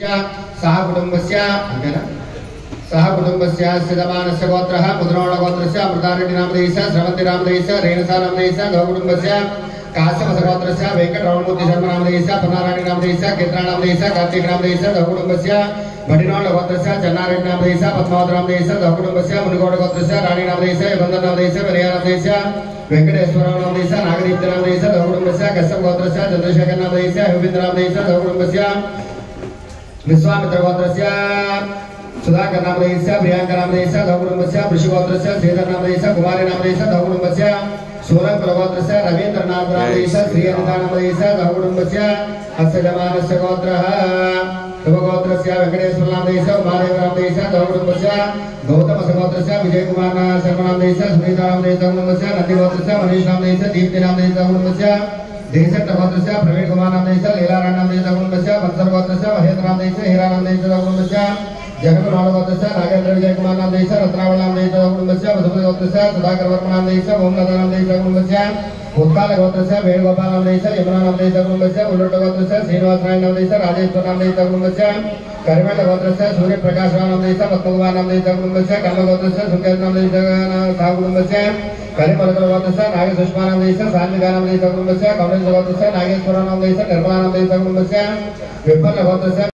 सह कुटुंबस्य सह कुटुंबस्य सिद्धमानस्य गोत्रः मुद्रावण गोत्रस्य अमृतारेड्डी नामधेयस्य श्रवन्ती नामधेयस्य रेणुसा नामधेयस्य गौ कुटुंबस्य काश्यप गोत्रस्य वेंकटरमणमूर्ति शर्मा नामधेयस्य पन्नारायणी नामधेयस्य केत्रा नामधेयस्य कार्तिक नामधेयस्य गौ कुटुंबस्य भटिनोळ गोत्रस्य चन्नारेड्डी नामधेयस्य पद्मावती नामधेयस्य गौ कुटुंबस्य मुनिगौड गोत्रस्य राणी नामधेयस्य यबंदन नामधेयस्य विनय नामधेयस्य वेंकटेश्वरराव नामधेयस्य नागदीप्ति नामधेयस्य गौ कुटुंबस्य कश्यप गोत्रस्य चंद्रशेखर नामधेयस्य योगेन्द्र नामधेयस्य गौ कुटुंबस्य विश्वामित्र गोत्रस्य सुधाकर नामधेयस्य प्रियांका नामधेयस्य गौ कुटुंबस्य वृषभ गोत्रस्य श्रीधर नामधेयस्य कुमारी नामधेयस्य गौ कुटुंबस्य सूरंग गोत्रस्य रवींद्रनाथ नामधेयस्य श्री अनिता नामधेयस्य गौ कुटुंबस्य हस्तजमानस्य गोत्रः शुभगोत्रस्य वेंकटेश्वर नामधेयस्य उमादेव नामधेयस्य गौ कुटुंबस्य गौतम गोत्रस्य विजय कुमार शर्मा नामधेयस्य सुनीता नामधेयस्य गौ कुटुंबस्य नंदी गोत्रस्य मनीष नामधेयस्य दीप्ति नामधेयस्य गौ कुटुंबस्य देशट गोत्रस्य प्रवीण कुमार नामधेयस्य लीलारायण नामधेयस्य गौ कुटुंबस्य बंसर गोत्रस्य महेंद्र नामधेयस्य हीरा नामधेयस्य गौ कुटुंबस्य जगन्नाथ गोत्रस्य नागेंद्र विजय कुमार नामधेयस्य रत्नावल नामधेयस्य गौ कुटुंबस्य मधुसूदन गोत्रस्य सुधाकर वर्मा नामधेयस्य ओमलता नामधेयस्य गौ कुटुंबस्य उत्काल गोत्रस्य वेणुगोपाल नामधेयस्य यमुना नामधेयस्य गौ कुटुंबस्य उल्लट गोत्रस्य श्रीनिवास नारायण नामधेयस्य राजेश्वर नामधेयस्य गौ कुटुंबस्य करिमेल गोत्रस्य सूर्य प्रकाश नामधेयस्य पद्मकुमार नामधेयस्य गौ कुटुंबस्य कर्ण गोत्रस्य सुंकेत नामधेयस्य गौ कुटुंबस्य करिमलकर गोत्रस्य नाग सुषमा नामधेयस्य सान्विका नामधेयस्य गौ कुटुंबस्य कमलेश गोत्रस्य नागेश्वर नामधेयस्य निर्मला नामधेयस्य गौ कुटुंबस्य विपन्न गोत्रस्य